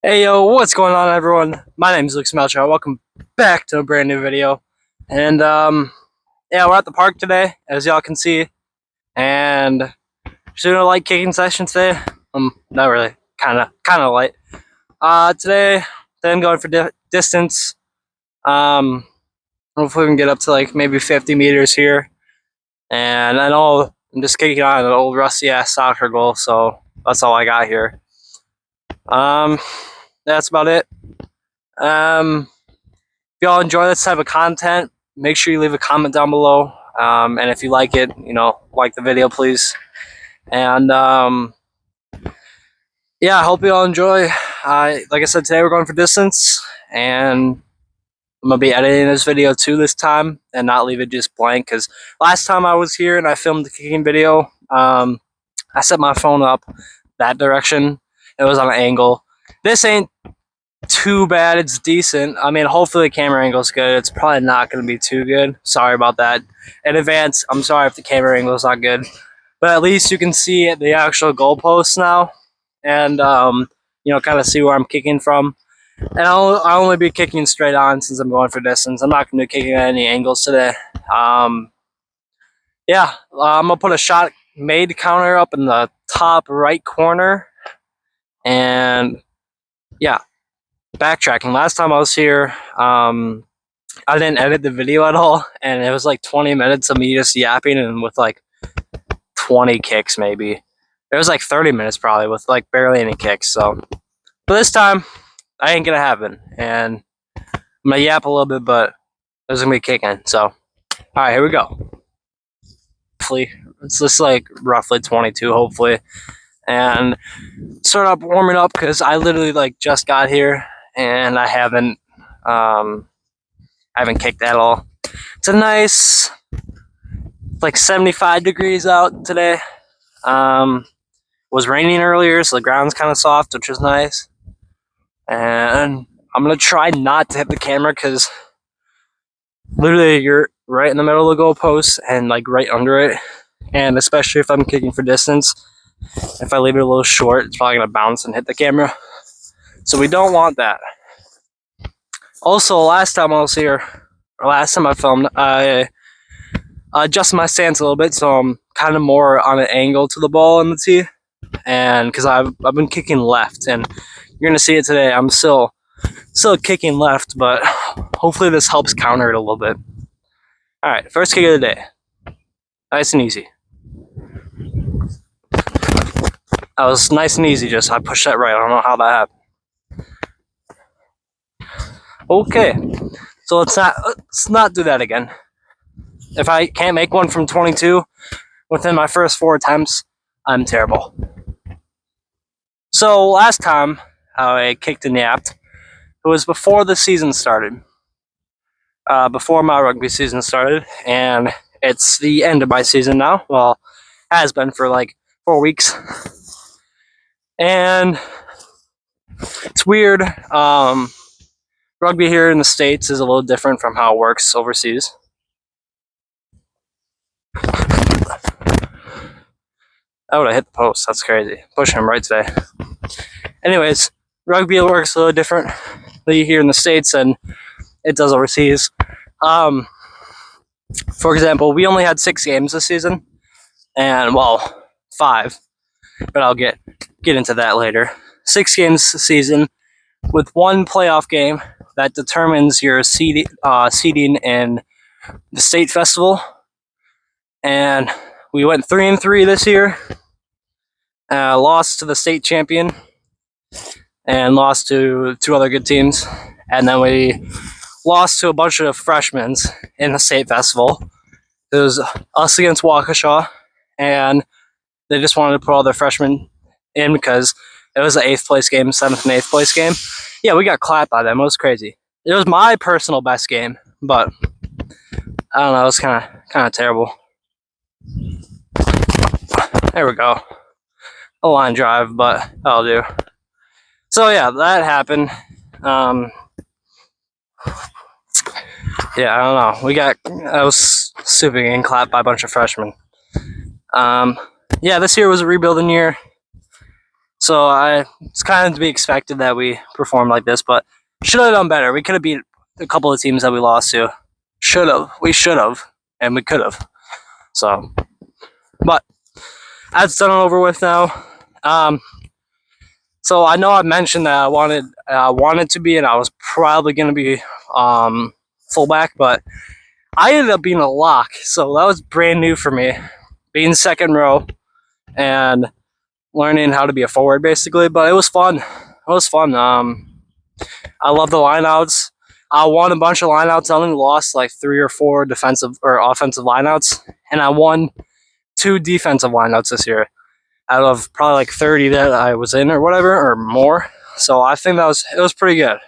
Hey yo, what's going on everyone? My name is Luke Smelcher. Welcome back to a brand new video. And yeah, we're at the park today, as y'all can see. And just doing a light kicking session today. Not really, kinda light. Today I'm going for distance. Um Hopefully we can get up to like maybe 50 meters here. And I know I'm just kicking on an old rusty ass soccer goal, so that's all I got here. Um that's about it. If y'all enjoy this type of content, make sure you leave a comment down below. And if you like it, like the video, please. And yeah, I hope you all enjoy. Like I said, today we're going for distance, and I'm gonna be editing this video too this time, and not leave it just blank. Because last time I was here and I filmed the kicking video, I set my phone up that direction. It was on an angle. This ain't too bad. It's decent. I mean, hopefully the camera angle's good. It's probably not going to be too good. Sorry about that. In advance, I'm sorry if the camera angle's not good. But at least you can see the actual goalposts now. And, kind of see where I'm kicking from. And I'll only be kicking straight on since I'm going for distance. I'm not going to be kicking at any angles today. Yeah, I'm going to put a shot made counter up in the top right corner. And, yeah. Backtracking. Last time I was here, I didn't edit the video at all, and it was like 20 minutes of me just yapping and with like 20 kicks maybe. It was like 30 minutes probably with like barely any kicks. So, but this time, I ain't gonna happen, and I'm gonna yap a little bit, but there's gonna be kicking. So, all right, here we go. Hopefully, it's just like roughly 22, hopefully, and start up warming up because I literally like just got here and I haven't kicked at all. It's a nice, like 75 degrees out today. Was raining earlier, so the ground's kind of soft, which is nice. And I'm gonna try not to hit the camera because literally you're right in the middle of the goalpost and like right under it. And especially if I'm kicking for distance, if I leave it a little short, it's probably gonna bounce and hit the camera. So we don't want that. Also, last time I was here, or last time I filmed, I adjusted my stance a little bit, so I'm kind of more on an angle to the ball in the tee. And because I've been kicking left, and you're gonna see it today. I'm still kicking left, but hopefully this helps counter it a little bit. All right, first kick of the day, nice and easy. That was nice and easy. Just I pushed that right. I don't know how that happened. Okay, so let's not do that again. If I can't make one from 22 within my first 4 attempts, I'm terrible. So last time I kicked and yapped, it was before the season started. Before my rugby season started, and it's the end of my season now. Well, has been for like 4 weeks. And it's weird. Rugby here in the States is a little different from how it works overseas. I would have hit the post. That's crazy. Pushing him right today. Anyways, rugby works a little different here in the States than it does overseas. For example, we only had 6 games this season, and well, 5, but I'll get into that later. 6 games this season, with 1 playoff game that determines your seeding in the state festival. And we went 3-3 this year. Lost to the state champion and lost to 2 other good teams. And then we lost to a bunch of freshmen in the state festival. It was us against Waukesha, and they just wanted to put all their freshmen in because it was the 8th place game, 7th and 8th place game. Yeah, we got clapped by them. It was crazy. It was my personal best game, but I don't know. It was kind of terrible. There we go. A line drive, but that'll do. So yeah, that happened. Yeah, I don't know. I was stupid getting clapped by a bunch of freshmen. Yeah, this year was a rebuilding year. So it's kind of to be expected that we performed like this, but should have done better. We could have beat a couple of teams that we lost to. We should have, and we could have. So, but that's done and over with now. So I know I mentioned that I wanted to be, and I was probably going to be fullback, but I ended up being a lock. So that was brand new for me, being second row and learning how to be a forward, basically. But it was fun. It was fun. I love the lineouts. I won a bunch of lineouts. I only lost like 3 or 4 defensive or offensive lineouts, and I won 2 defensive lineouts this year out of probably like 30 that I was in or whatever or more. So I think it was pretty good.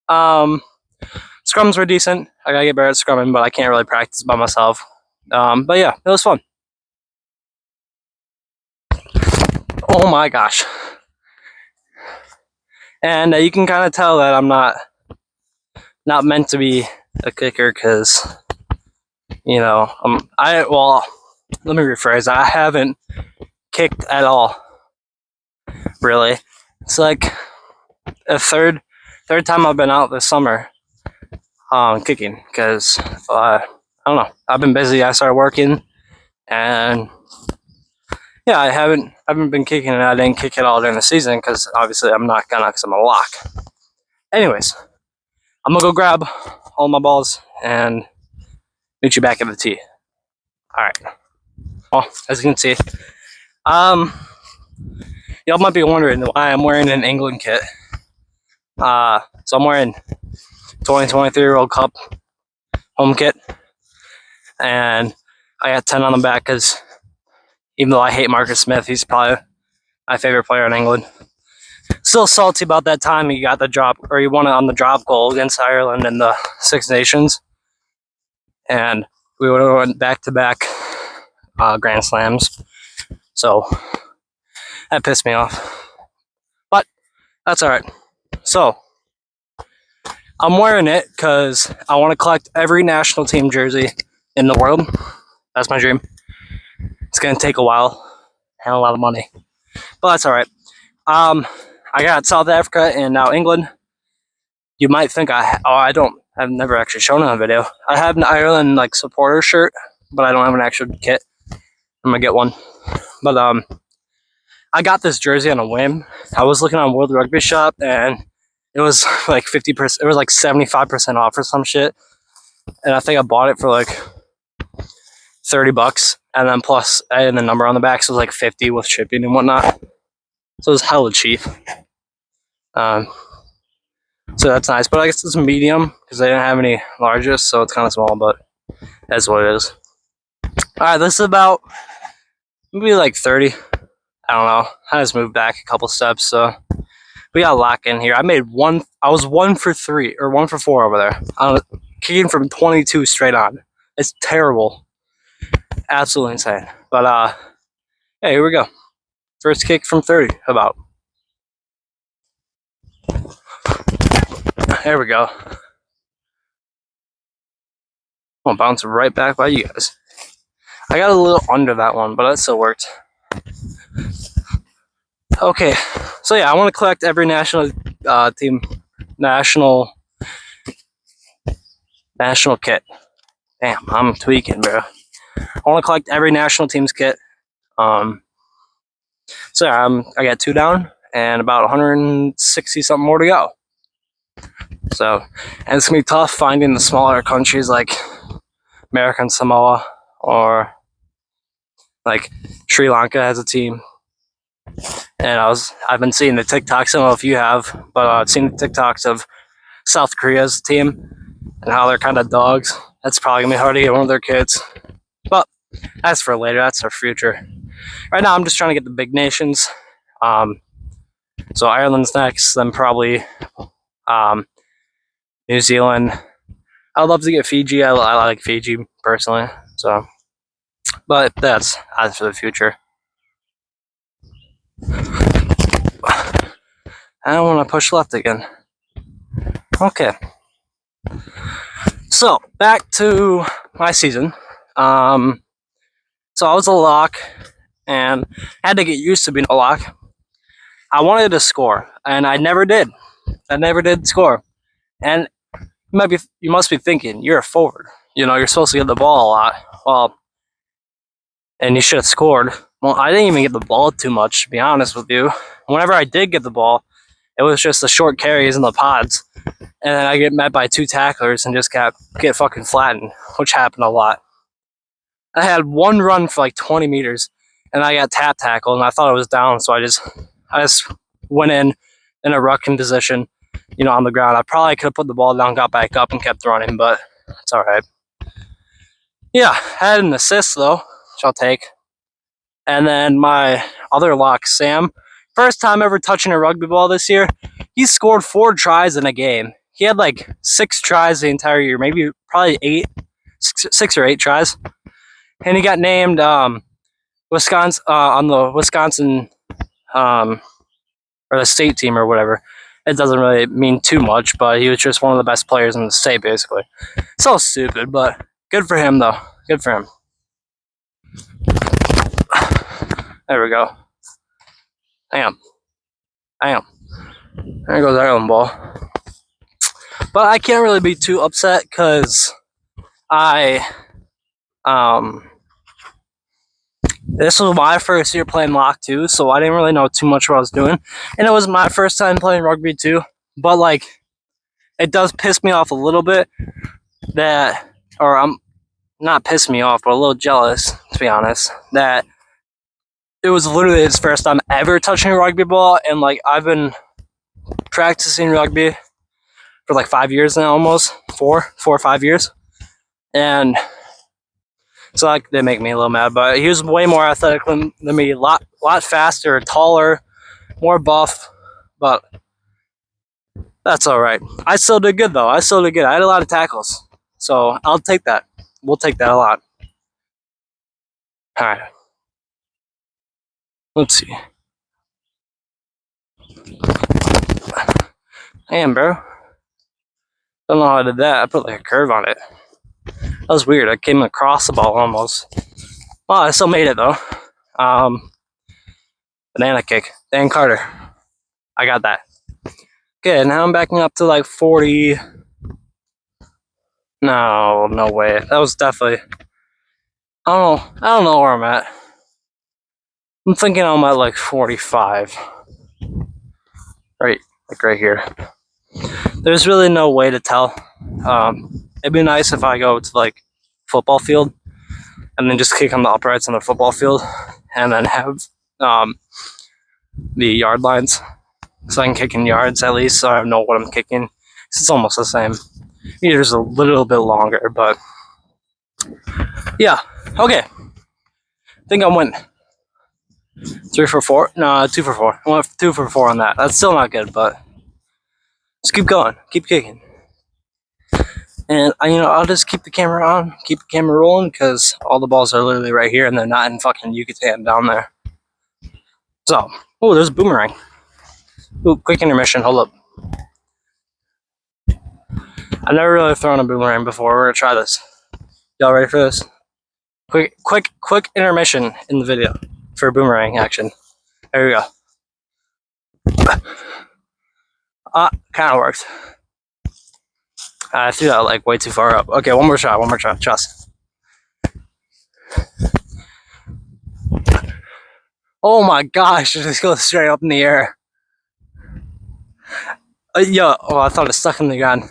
Scrums were decent. I gotta get better at scrumming, but I can't really practice by myself. But yeah, it was fun. Oh my gosh. And you can kind of tell that I'm not meant to be a kicker because, you know, let me rephrase. I haven't kicked at all, really. It's like a third time I've been out this summer kicking because I don't know. I've been busy. I started working, and yeah, I haven't been kicking, and I didn't kick it all during the season because obviously I'm not gonna because I'm a lock. Anyways, I'm gonna go grab all my balls and meet you back at the tee. All right. Well, as you can see, y'all might be wondering why I'm wearing an England kit. So I'm wearing 2023 World Cup home kit, and I got 10 on the back because even though I hate Marcus Smith, he's probably my favorite player in England. Still salty about that time he got the drop, or he won it on the drop goal against Ireland in the Six Nations, and we would have went back-to-back Grand Slams. So that pissed me off, but that's all right. So I'm wearing it because I want to collect every national team jersey in the world. That's my dream. It's gonna take a while and a lot of money, but that's all right. I got South Africa and now England. You might think I've never actually shown it on a video. I have an Ireland like supporter shirt, but I don't have an actual kit. I'm gonna get one. But I got this jersey on a whim. I was looking on World Rugby Shop and it was like 50%. It was like 75% off or some shit, and I think I bought it for like $30, and then plus and the number on the back, so it was like 50 with shipping and whatnot. So it was hella cheap. So that's nice, but I guess it's medium because they didn't have any largest, so it's kind of small, but that's what it is. All right, this is about maybe like 30. I don't know. I just moved back a couple steps, so we got a lock in here. I made one. I was 1 for 3 or 1 for 4 over there. I was kicking from 22 straight on. It's terrible, absolutely insane. But yeah, here we go. First kick from 30. About. There we go. I'm gonna bounce right back by you guys. I got a little under that one, but that still worked. Okay, so yeah, I want to collect every national team, national kit. Damn, I'm tweaking, bro. I want to collect every national team's kit. So yeah, I got 2 down and about 160 something more to go. So, and it's gonna be tough finding the smaller countries like American Samoa or like Sri Lanka has a team. And I've been seeing the TikToks. I don't know if you have, but I've seen the TikToks of South Korea's team and how they're kind of dogs. That's probably gonna be hard to get one of their kids, but that's for later. That's our future. Right now, I'm just trying to get the big nations. So Ireland's next, then probably New Zealand. I'd love to get Fiji. I like Fiji personally. So, but that's for the future. I don't want to push left again. Okay. So back to my season. So I was a lock, and I had to get used to being a lock. I wanted to score, and I never did. I never did score. And you must be thinking, you're a forward. You know, you're supposed to get the ball a lot. Well, and you should have scored. Well, I didn't even get the ball too much, to be honest with you. Whenever I did get the ball, it was just the short carries and the pods. And then I get met by 2 tacklers and just get fucking flattened, which happened a lot. I had one run for like 20 meters, and I got tackled, and I thought I was down, so I just went in a rucking position, you know, on the ground. I probably could have put the ball down, got back up, and kept running, but it's all right. Yeah, had an assist though, which I'll take. And then my other lock, Sam, first time ever touching a rugby ball this year. He scored 4 tries in a game. He had like 6 tries the entire year, maybe probably 6 or 8 tries. And he got named Wisconsin on the Wisconsin or the state team or whatever. It doesn't really mean too much, but he was just one of the best players in the state, basically. So stupid, but good for him, though. Good for him. There we go. Damn. There goes our own ball. But I can't really be too upset because this was my first year playing lock too, so I didn't really know too much what I was doing. And it was my first time playing rugby too. But like, it does piss me off a little bit that, or I'm not pissed me off, but a little jealous, to be honest, that it was literally his first time ever touching a rugby ball. And like, I've been practicing rugby for like 5 years now, almost 4 or 5 years. And so like, they make me a little mad, but he was way more athletic than me, a lot faster, taller, more buff, but that's all right. I still did good though. I had a lot of tackles, so I'll take that. We'll take that a lot. All right. Let's see. Damn, bro. Don't know how I did that. I put like a curve on it. That was weird. I came across the ball almost. Well, I still made it though. Banana kick. Dan Carter. I got that. Okay, now I'm backing up to like 40. No way. That was definitely. I don't know where I'm at. I'm thinking I'm at like 45. Right, like right here. There's really no way to tell. It'd be nice if I go to like football field and then just kick on the uprights on the football field and then have the yard lines so I can kick in yards at least, so I know what I'm kicking. It's almost the same. Maybe just a little bit longer, but yeah. Okay. I think I'm winning. 3 for 4? No, 2 for 4. I went 2 for 4 on that. That's still not good, but just keep going. Keep kicking. And, I'll just keep the camera on, keep the camera rolling, because all the balls are literally right here, and they're not in fucking Yucatan down there. So, oh, there's a boomerang. Ooh, quick intermission, hold up. I've never really thrown a boomerang before. We're gonna try this. Y'all ready for this? Quick intermission in the video for boomerang action. There we go. Kind of worked. I threw that like way too far up. Okay, one more shot. Trust. Oh my gosh, it just goes straight up in the air. I thought it stuck in the ground.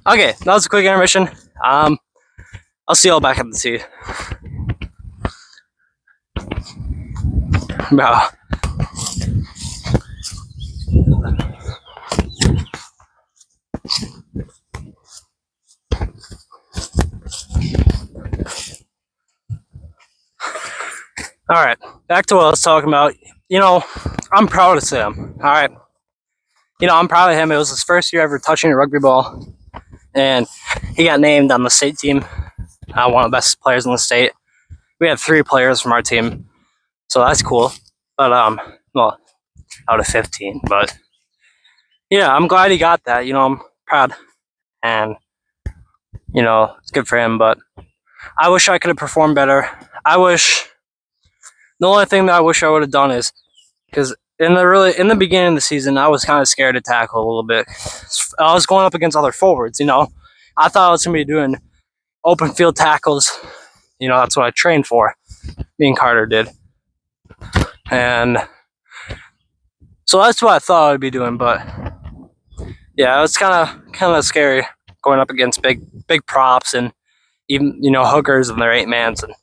Okay, that was a quick intermission. I'll see y'all back at the tee. Bro. All right, back to what I was talking about. I'm proud of Sam. All right. I'm proud of him. It was his first year ever touching a rugby ball, and he got named on the state team, one of the best players in the state. We had 3 players from our team, so that's cool. But well, out of 15. But yeah, I'm glad he got that. I'm proud, and it's good for him. But I wish I could have performed better. The only thing that I wish I would have done is, because in the beginning of the season, I was kind of scared to tackle a little bit. I was going up against other forwards. I thought I was gonna be doing open field tackles. That's what I trained for. Me and Carter did, and so that's what I thought I'd be doing. But yeah, it was kind of scary going up against big props and even hookers and their 8 mans and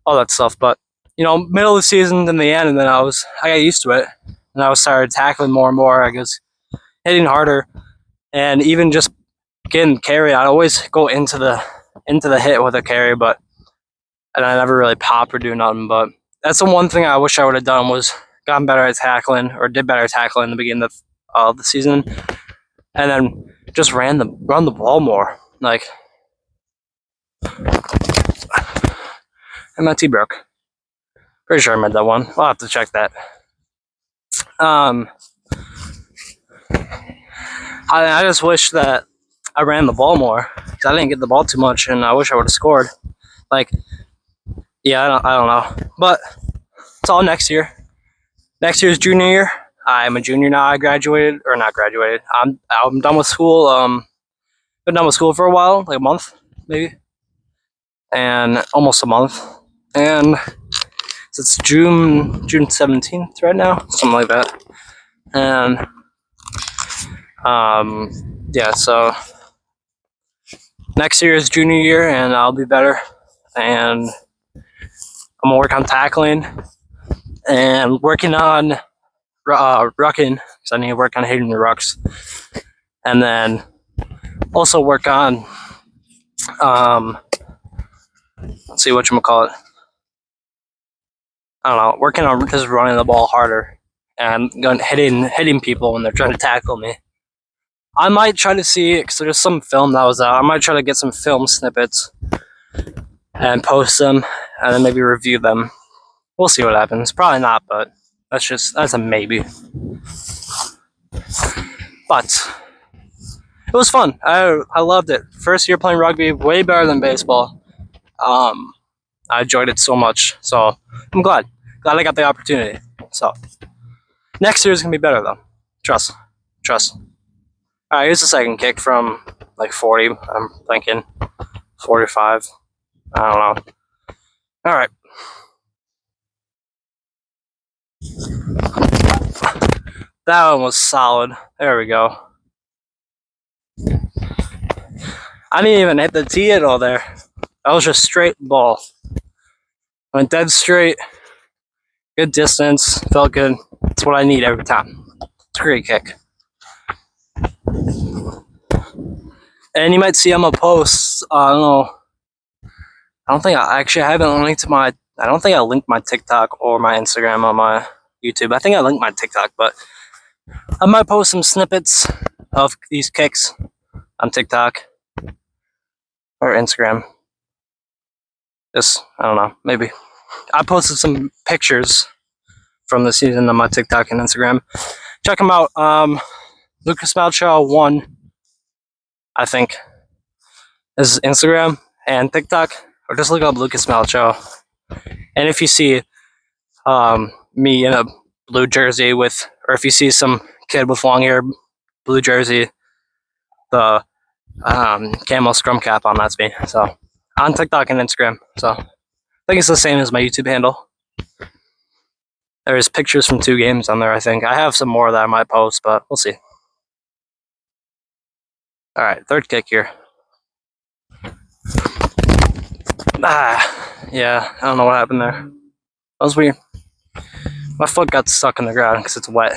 all that stuff. But middle of the season in the end, and then I got used to it, and I started tackling more and more. I guess hitting harder, and even just getting carry. I always go into the hit with a carry, and I never really pop or do nothing. But that's the one thing I wish I would have done was gotten better at tackling or did better at tackling in the beginning of the season, and then just run the ball more. Like, and my T broke. Pretty sure I made that one. I'll have to check that. I just wish that I ran the ball more because I didn't get the ball too much, and I wish I would have scored. Like, yeah, I don't know, but it's all next year. Next year's junior year. I'm a junior now. I graduated or not graduated. I'm done with school. Been done with school for a while, like a month maybe, and almost a month, and it's June 17th right now, something like that, and yeah, so next year is junior year, and I'll be better, and I'm gonna work on tackling and working on rucking because I need to work on hitting the rucks, and then also work on let's see whatchamacallit. I don't know, working on just running the ball harder and hitting people when they're trying to tackle me. I might try to see because there's some film that was out. I might try to get some film snippets and post them, and then maybe review them. We'll see what happens. Probably not, but that's a maybe. But it was fun. I loved it. First year playing rugby, way better than baseball. I enjoyed it so much. So I'm glad I got the opportunity. So next year is gonna be better though. Trust. All right, here's the second kick from like 40. I'm thinking 45. I don't know. All right. That one was solid. There we go. I didn't even hit the tee at all there. That was just straight ball. Went dead straight. Good distance. Felt good. That's what I need every time. It's a great kick. And you might see on my posts, I don't know. I don't think I haven't linked I don't think I linked my TikTok or my Instagram on my YouTube. I think I linked my TikTok, but I might post some snippets of these kicks on TikTok or Instagram. Just, I don't know, maybe. I posted some pictures from the season on my TikTok and Instagram. Check them out. Lucas Malchow 1, I think, is Instagram and TikTok, or just look up Lucas Malchow. And if you see me in a blue jersey or if you see some kid with long hair, blue jersey, the camo scrum cap on, that's me. So on TikTok and Instagram. So I think it's the same as my YouTube handle. There's pictures from 2 games on there, I think. I have some more that I might post, but we'll see. All right, third kick here. Yeah, I don't know what happened there. That was weird. My foot got stuck in the ground because it's wet.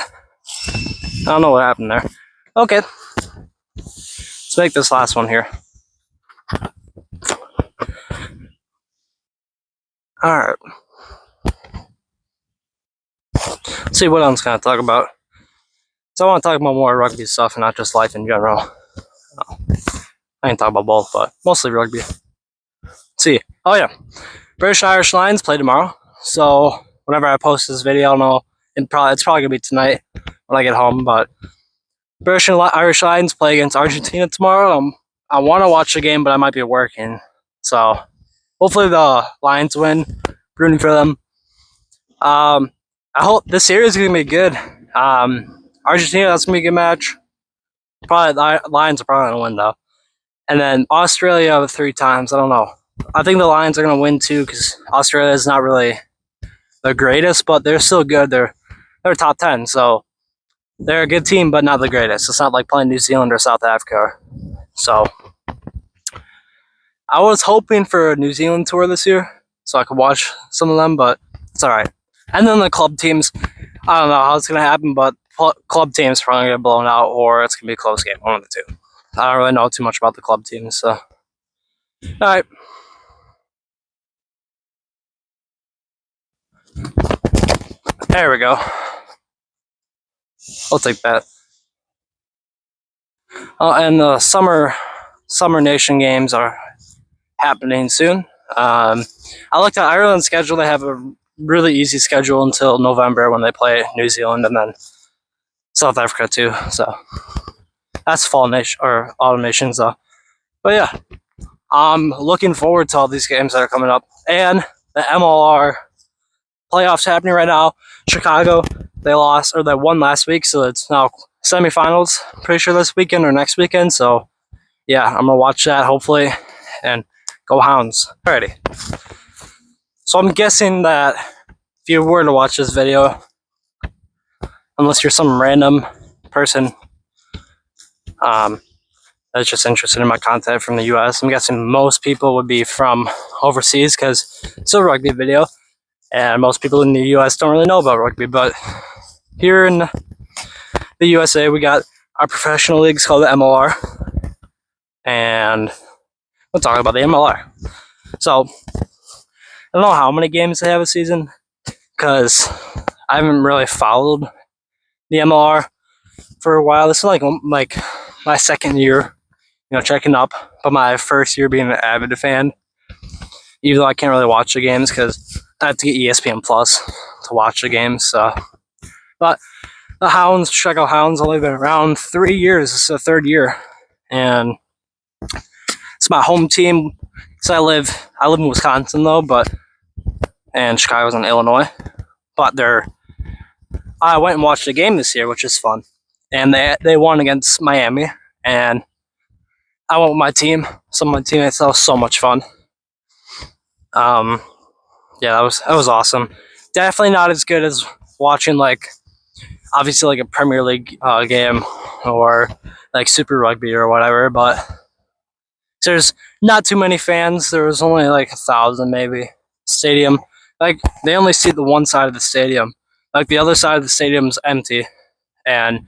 I don't know what happened there. Okay. Let's make this last one here. Alright. Let's see what else can I talk about. So I want to talk about more rugby stuff and not just life in general. I can talk about both, but mostly rugby. Let's see. Oh yeah. British and Irish Lions play tomorrow. So whenever I post this video, I don't know. It's probably gonna be tonight when I get home, but British and Irish Lions play against Argentina tomorrow. I want to watch the game, but I might be working. So hopefully the Lions win. Rooting for them. I hope this series is gonna be good. Argentina, that's gonna be a good match. Probably the Lions are probably gonna win though. And then Australia 3 times. I don't know. I think the Lions are gonna win too because Australia is not really the greatest, but they're still good. They're top 10, so they're a good team, but not the greatest. It's not like playing New Zealand or South Africa. So I was hoping for a New Zealand tour this year so I could watch some of them, but it's all right. And then the club teams, I don't know how it's gonna happen, but club teams probably gonna get blown out, or it's gonna be a close game, one of the two. I don't really know too much about the club teams, so all right. There we go. I'll take that. And the summer nation games are happening soon. I looked at Ireland's schedule. They have a really easy schedule until November when they play New Zealand and then South Africa too. So that's fall nation or autumn nations though. But yeah, I'm looking forward to all these games that are coming up and the MLR playoffs happening right now. Chicago, they lost or they won last week, so it's now semifinals. Pretty sure this weekend or next weekend. So yeah, I'm gonna watch that hopefully and go Hounds. Alrighty. So I'm guessing that if you were to watch this video, unless you're some random person that's just interested in my content from the US, I'm guessing most people would be from overseas because it's a rugby video, and most people in the US don't really know about rugby. But here in the USA, we got our professional leagues called the MLR, and we'll talk about the MLR. So I don't know how many games they have a season because I haven't really followed the MLR for a while. This is like my second year, checking up, but my first year being an avid fan. Even though I can't really watch the games because I have to get ESPN Plus to watch the games. But the Hounds, Chicago Hounds, only been around 3 years. It's the third year, and it's my home team. So I live in Wisconsin though, and Chicago's in Illinois. But I went and watched a game this year, which is fun, and they won against Miami, and I went with my team. Some of my teammates. That was so much fun. Yeah, that was awesome. Definitely not as good as watching obviously a Premier League game or like Super Rugby or whatever. But there's not too many fans. There was only like 1,000 maybe. Stadium, like they only see the one side of the stadium. Like the other side of the stadium's empty. And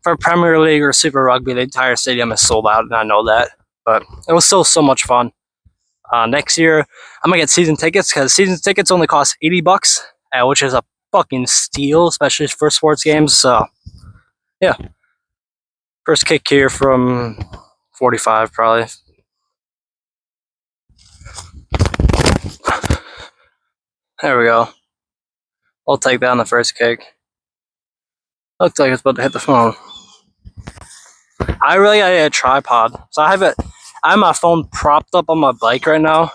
for Premier League or Super Rugby, the entire stadium is sold out, and I know that. But it was still so much fun. Next year, I'm gonna get season tickets because season tickets only cost $80, which is a fucking steal, especially for sports games. So, yeah, first kick here from 45, probably. There we go. I'll take that on the first kick. Looks like it's about to hit the phone. I really got a tripod, so I have my phone propped up on my bike right now.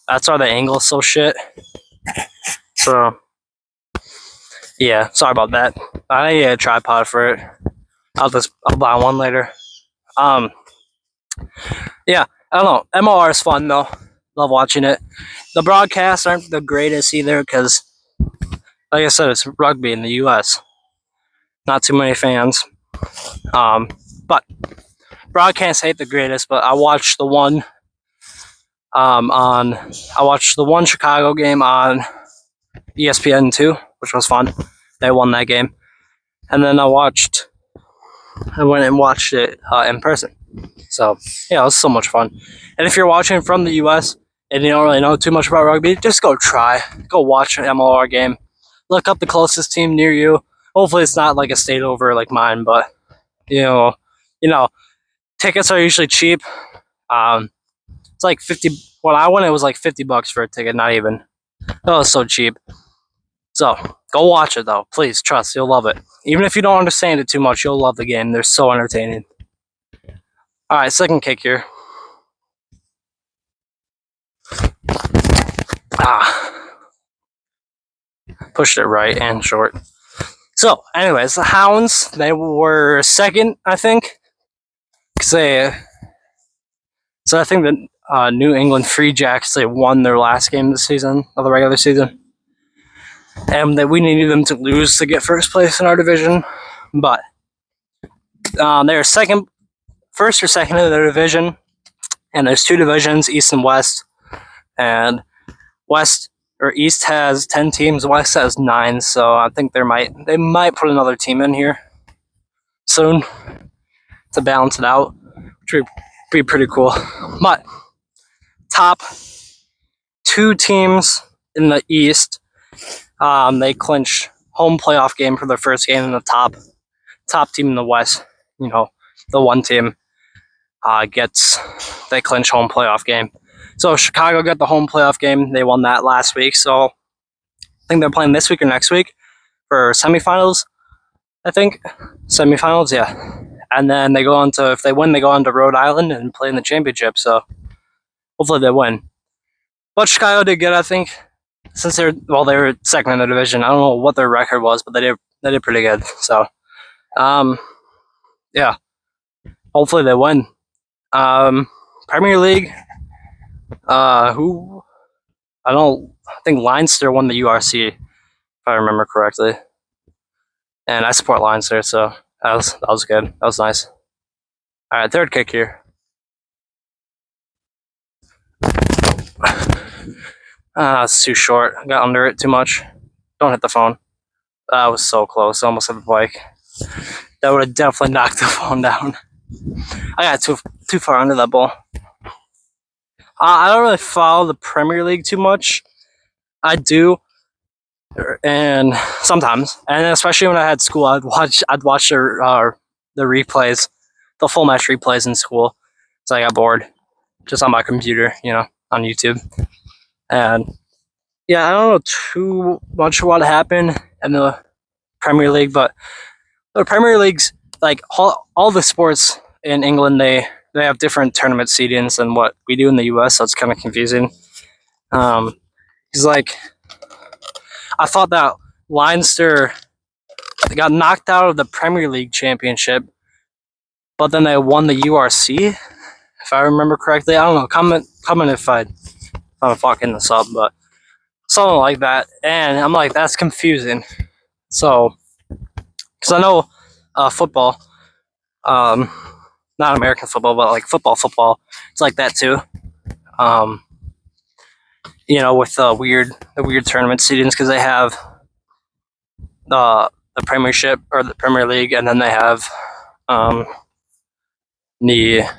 That's why the angle is so shit. So, yeah, sorry about that. I need a tripod for it. I'll buy one later. Yeah, I don't know. MLR is fun though. Love watching it. The broadcasts aren't the greatest either because, like I said, it's rugby in the U.S. Not too many fans. But broadcasts ain't the greatest. But I watched the one Chicago game on ESPN2, which was fun. They won that game, and then I went and watched it in person. So yeah, it was so much fun. And if you're watching from the U.S. and you don't really know too much about rugby, just go watch an MLR game. Look up the closest team near you. Hopefully, it's not like a state over like mine, but you know, tickets are usually cheap. It's like 50. When I went, it was like $50 for a ticket, not even. That was so cheap. So go watch it though, please. Trust, you'll love it. Even if you don't understand it too much, you'll love the game. They're so entertaining. All right, second kick here. Ah. pushed it right and short. So, anyways, the Hounds, they were second, I think. So I think the New England Free Jacks, they won their last game of the regular season. And that we needed them to lose to get first place in our division. But they're first or second in their division. And there's two divisions, East and West. And East has 10 teams, West has 9. So I think they might put another team in here soon to balance it out, which would be pretty cool. But top 2 teams in the East, they clinch home playoff game for their first game, in the top team in the West, the one team they clinch home playoff game. So Chicago got the home playoff game. They won that last week. So I think they're playing this week or next week for semifinals. I think semifinals, yeah. And then if they win, they go on to Rhode Island and play in the championship. So hopefully they win. But Chicago did good, I think, since they were second in the division. I don't know what their record was, but they did pretty good. So, yeah, hopefully they win. Premier League, I think Leinster won the URC, if I remember correctly. And I support Leinster, so that was good. That was nice. All right, third kick here. It's too short. I got under it too much. Don't hit the phone. That was so close. I almost hit the bike. That would have definitely knocked the phone down. I got too far under that ball. I don't really follow the Premier League too much. I do, and sometimes, and especially when I had school, I'd watch the replays, the full match replays in school. So I got bored, just on my computer, on YouTube. And yeah, I don't know too much what happened in the Premier League, but the Premier League's like all the sports in England, they have different tournament seedings than what we do in the US, so it's kind of confusing. He's like, I thought that Leinster got knocked out of the Premier League championship, but then they won the URC, if I remember correctly. I don't know. Comment if I'm fucking this up, but something like that. And I'm like, that's confusing. So, because I know football, not American football, but like football, it's like that too. With the weird tournament seedings, because they have the Premiership or the Premier League, and then they have the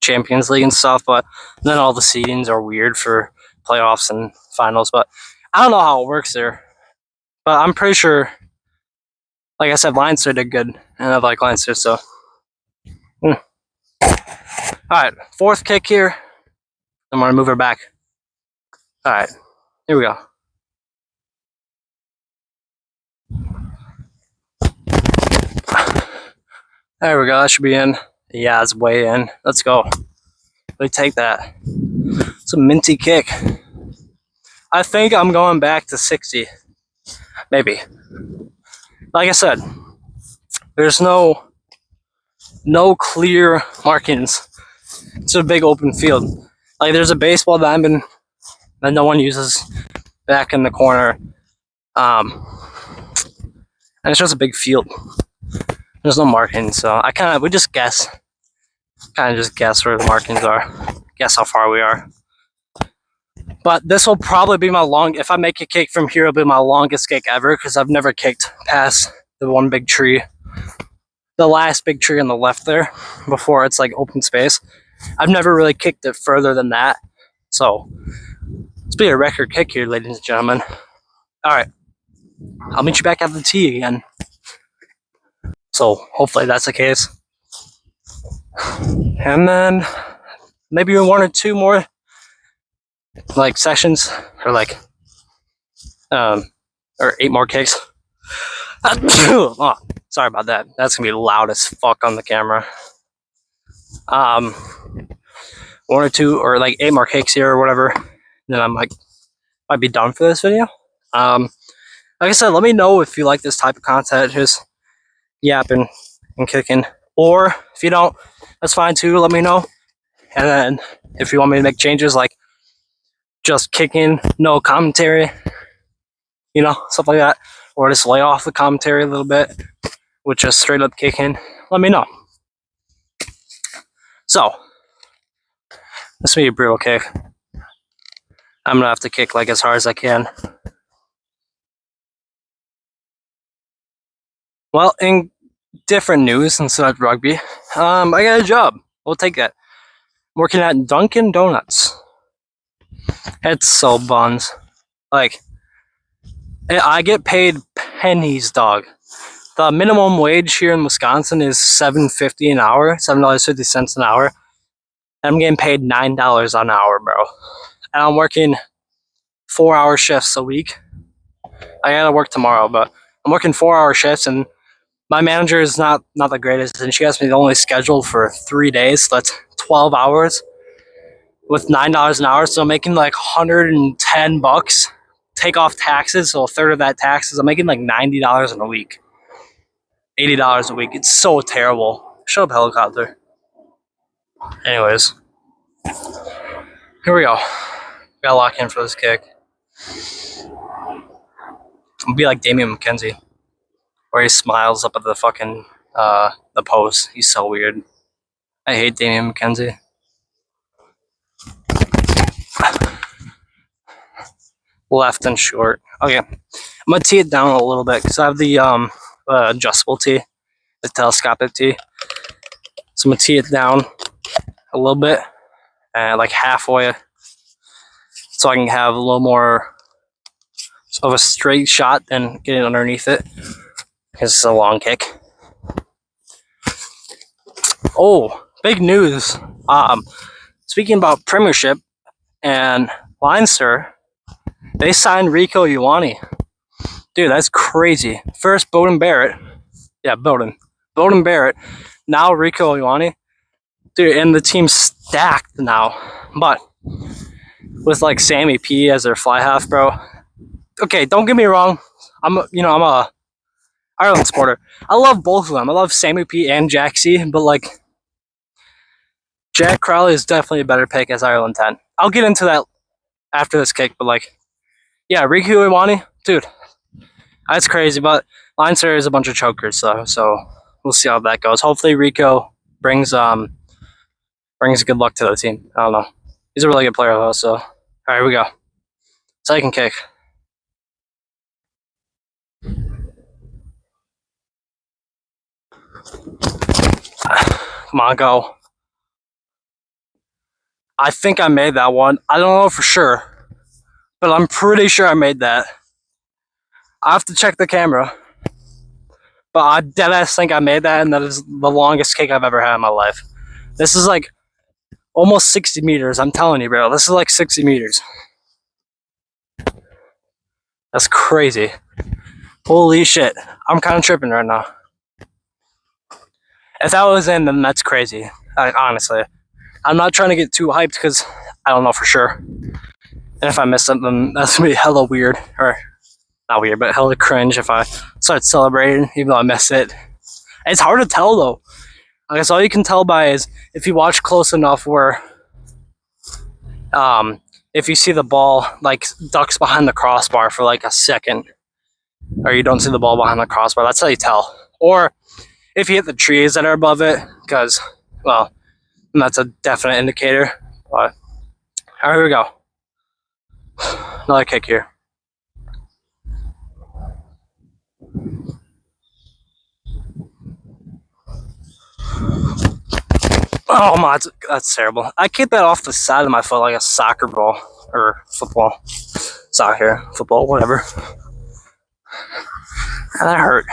Champions League and stuff. But then all the seedings are weird for playoffs and finals. But I don't know how it works there. But I'm pretty sure, like I said, Leinster did good, and I like Leinster. So, all right, fourth kick here. I'm gonna move her back. All right, here we go. There we go. That should be in. Yeah, it's way in. Let's go. We take that. It's a minty kick. I think I'm going back to 60. Maybe. Like I said, there's no clear markings. It's a big open field. Like there's a baseball diamond that no one uses back in the corner. And it's just a big field. There's no markings, so we just guess. Kind of just guess where the markings are. Guess how far we are. But this will probably be if I make a kick from here, it'll be my longest kick ever, because I've never kicked past the one big tree. The last big tree on the left there, before it's like open space. I've never really kicked it further than that. So, let's be a record kick here, ladies and gentlemen. Alright. I'll meet you back at the tee again. So, hopefully that's the case. And then, maybe 1 or 2 more like sessions, or like or 8 more kicks. Oh, sorry about that. That's gonna be loud as fuck on the camera. 1 or 2 or like 8 more kicks here or whatever. Then I'm like, might be done for this video. like I said, let me know if you like this type of content, just yapping and kicking. Or if you don't, that's fine too. Let me know. And then if you want me to make changes, like just kicking, no commentary, stuff like that, or just lay off the commentary a little bit with just straight up kicking, let me know. So, this will be a brutal kick. I'm gonna have to kick like as hard as I can. Well, in different news instead of rugby, I got a job. We'll take that. I'm working at Dunkin' Donuts. It's so buns. Like, I get paid pennies, dog. The minimum wage here in Wisconsin is $7.50 an hour, $7.50 an hour. I'm getting paid $9 an hour, bro. And I'm working 4-hour shifts a week. I gotta work tomorrow, but I'm working 4-hour shifts, and my manager is not the greatest, and she has me only scheduled for 3 days. So that's 12 hours with $9 an hour. So I'm making like $110. Take off taxes, so a third of that taxes. I'm making like $90 in a week, $80 a week. It's so terrible. Shut up, helicopter. Anyways, here we go. Gotta lock in for this kick. I'll be like Damian McKenzie, where he smiles up at the fucking the post. He's so weird. I hate Damian McKenzie. Left and short. Okay, I'm gonna tee it down a little bit because I have the adjustable tee, the telescopic tee. So I'm gonna tee it down a little bit, and like halfway, so I can have a little more of a straight shot than getting underneath it because it's a long kick. Oh, big news! Speaking about Premiership and Leinster, they signed Rico Ioane. Dude, that's crazy. First, Bowden Barrett. Yeah, Bowden Barrett. Now Rico Ioane. Dude, and the team's stacked now. But with like Sammy P as their fly half, bro. Okay, don't get me wrong. I'm a Ireland supporter. I love both of them. I love Sammy P and Jack C, but like Jack Crowley is definitely a better pick as Ireland 10. I'll get into that after this kick, but like, yeah, Rico Ioane, dude, that's crazy. But Leinster is a bunch of chokers, so we'll see how that goes. Hopefully, Rico brings good luck to the team. I don't know. He's a really good player though. So, all right, here we go. Second kick. Come on, go. I think I made that one. I don't know for sure, but I'm pretty sure I made that. I have to check the camera, but I deadass think I made that, and that is the longest kick I've ever had in my life. This is like almost 60 meters. I'm telling you, bro. This is like 60 meters. That's crazy. Holy shit. I'm kind of tripping right now. If that was in, then that's crazy. Honestly. I'm not trying to get too hyped because I don't know for sure. And if I miss something, that's going to be hella weird. Or, not weird, but hella cringe if I start celebrating, even though I miss it. It's hard to tell, though. I guess all you can tell by is if you watch close enough where if you see the ball like ducks behind the crossbar for like a second, or you don't see the ball behind the crossbar, that's how you tell. Or if you hit the trees that are above it, because, well, that's a definite indicator. But, all right, here we go. Another kick here. Oh my, that's terrible. I kicked that off the side of my foot like a soccer ball or football. Soccer, football, whatever. That hurt.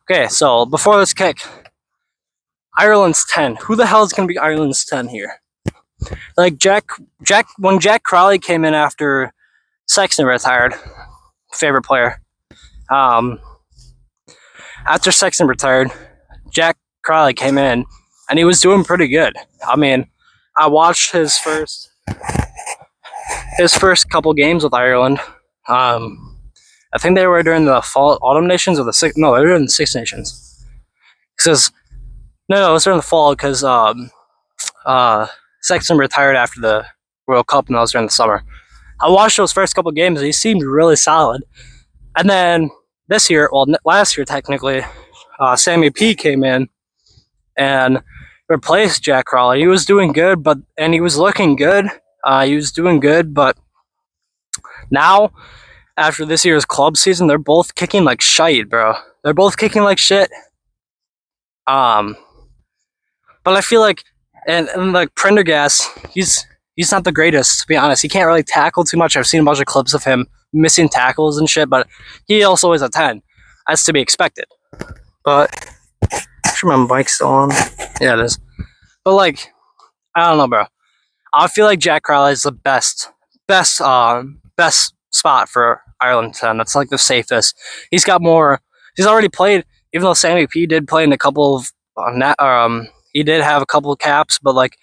Okay, so before this kick, Ireland's 10. Who the hell is going to be Ireland's 10 here? Like when Jack Crowley came in after Sexton retired, favorite player. After Sexton retired, Jack Crowley came in, and he was doing pretty good. I mean, I watched his first couple games with Ireland, and I think they were during the Fall Autumn Nations or the six. No, they were in the Six Nations. Because no, it was during the fall because Sexton retired after the World Cup, and that was during the summer. I watched those first couple games, and he seemed really solid. And then this year, well, last year technically, Sammy P came in and replaced Jack Crawley. He was doing good, and he was looking good. He was doing good, but now after this year's club season, they're both kicking like shite, bro. They're both kicking like shit. Um, but I feel like, and like Prendergast, he's not the greatest, to be honest. He can't really tackle too much. I've seen a bunch of clips of him missing tackles and shit, but he also is a 10. That's to be expected. But I'm sure my mic's still on. Yeah, it is. But like, I don't know, bro. I feel like Jack Crowley is the best spot for Ireland 10. That's like the safest. He's got more. He's already played, even though Sammy P did play in a couple of he did have a couple of caps, but like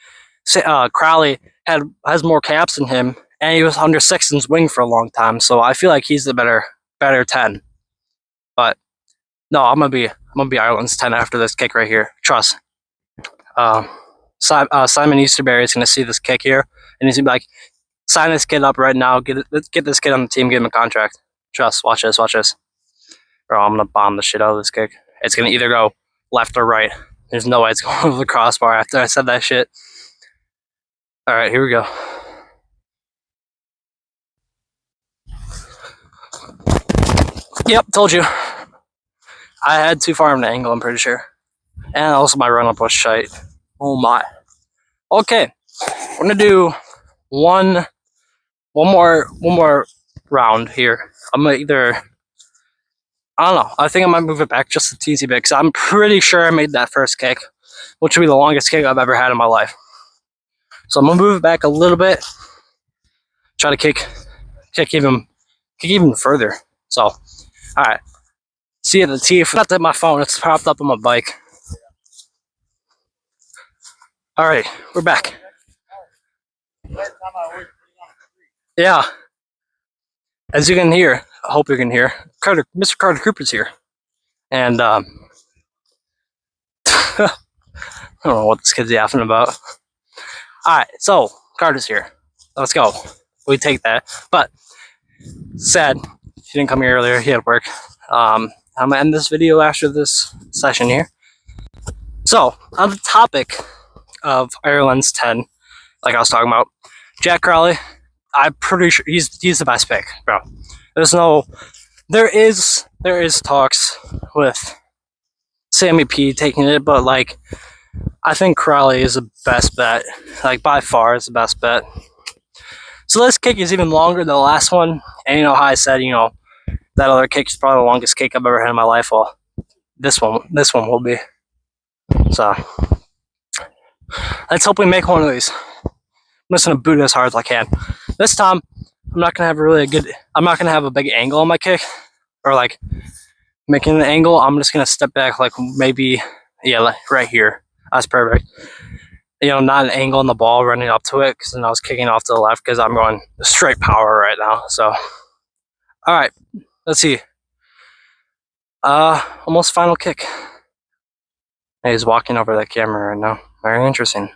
Crowley has more caps than him, and he was under Sexton's wing for a long time. So I feel like he's the better 10. But no, I'm gonna be Ireland's 10 after this kick right here. Trust. Simon Easterberry is gonna see this kick here, and he's gonna be like, sign this kid up right now. Get this kid on the team. Give him a contract. Trust. Watch this. Watch this. Bro, I'm gonna bomb the shit out of this kick. It's gonna either go left or right. There's no way it's going over the crossbar after I said that shit. All right, here we go. Yep, told you. I had too far of an angle, I'm pretty sure. And also my run up was shite. Oh my. Okay, we're gonna do one more round here. I'm gonna either, I don't know. I think I might move it back just a teensy bit because I'm pretty sure I made that first kick, which would be the longest kick I've ever had in my life. So I'm gonna move it back a little bit. Try to kick even further. So, all right. See you at the tee. I forgot that my phone. It's propped up on my bike. All right, we're back. Yeah. As you can hear, I hope you can hear, Mr. Carter Cooper's here. And I don't know what this kid's yapping about. Alright, so Carter's here. Let's go. We take that. But sad, he didn't come here earlier, he had work. I'm gonna end this video after this session here. So, on the topic of Ireland's 10, like I was talking about, Jack Crowley, I'm pretty sure he's the best pick, bro. There is talks with Sammy P taking it, but like I think Crowley is the best bet. Like by far is the best bet. So this kick is even longer than the last one, and you know how I said, that other kick is probably the longest kick I've ever had in my life. Well, this one will be. So let's hope we make one of these. I'm just gonna boot it as hard as I can. This time, I'm not gonna have a big angle on my kick, or like making an angle. I'm just gonna step back like maybe, like right here. That's perfect. Not an angle on the ball running up to it, because then I was kicking off to the left because I'm going straight power right now. So, all right, let's see. Almost final kick. He's walking over that camera right now. Very interesting.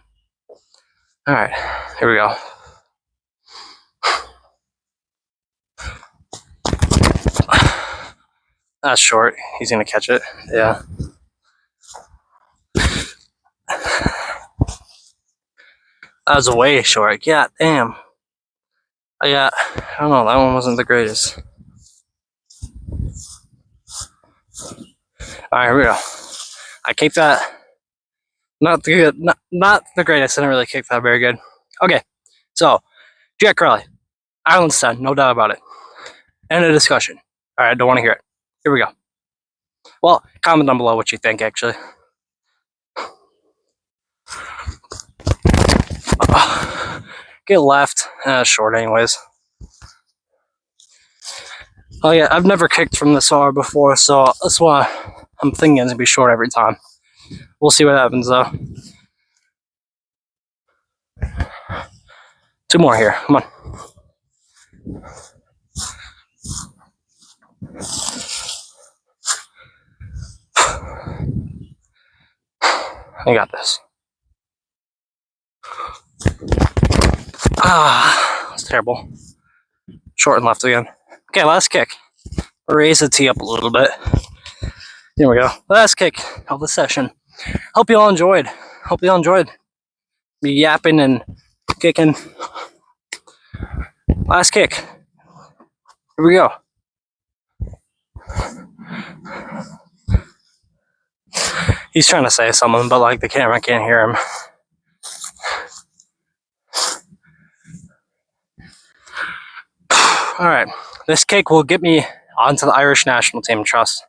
All right, here we go. That's short. He's gonna catch it. Yeah. That was way short. Yeah, damn. I don't know. That one wasn't the greatest. All right, here we go. I kicked that. Not the greatest. I didn't really kick that very good. Okay, so Jack Crowley, Ireland's 10, no doubt about it. End of discussion. All right, I don't want to hear it. Here we go. Well, comment down below what you think, actually. Get left. Short, anyways. Oh yeah, I've never kicked from this far before, so that's why I'm thinking it's gonna be short every time. We'll see what happens though. 2 more here. Come on. I got this. Ah, that's terrible. Short and left again. Okay, last kick. Raise the tee up a little bit. Here we go. Last kick of the session. Hope you all enjoyed. Hope you all enjoyed me yapping and kicking. Last kick. Here we go. He's trying to say something, but like the camera can't hear him. All right, this kick will get me onto the Irish national team. Trust.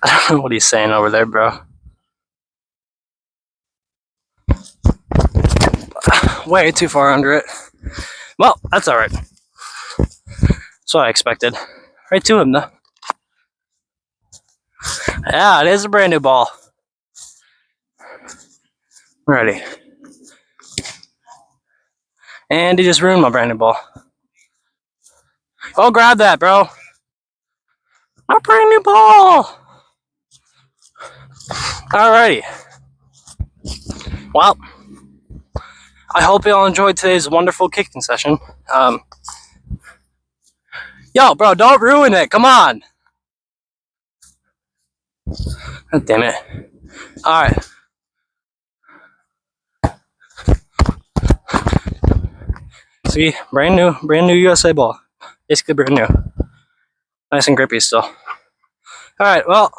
I don't know what he's saying over there, bro. Way too far under it. Well, that's all right. That's what I expected. Right to him, though. Yeah, it is a brand new ball. Ready. And he just ruined my brand new ball. Oh, grab that, bro. My brand new ball. Alrighty. Well, I hope you all enjoyed today's wonderful kicking session. Yo, bro, don't ruin it. Come on. God damn it. Alright. See, brand new USA ball. Basically brand new. Nice and grippy still. Alright, well,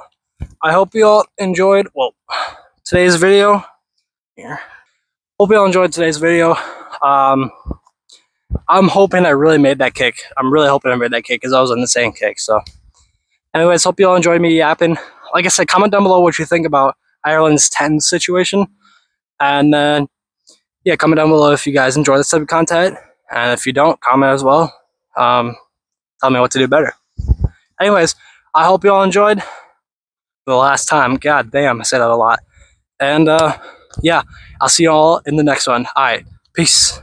I hope you all enjoyed, today's video. Here. Hope you all enjoyed today's video. I'm hoping I really made that kick. I'm really hoping I made that kick because I was on the same kick. So, anyways, hope you all enjoyed me yapping. Like I said, comment down below what you think about Ireland's 10 situation. And then, yeah, comment down below if you guys enjoy this type of content. And if you don't, comment as well. Tell me what to do better. Anyways, I hope you all enjoyed the last time. God damn, I say that a lot. And yeah, I'll see you all in the next one. All right, peace.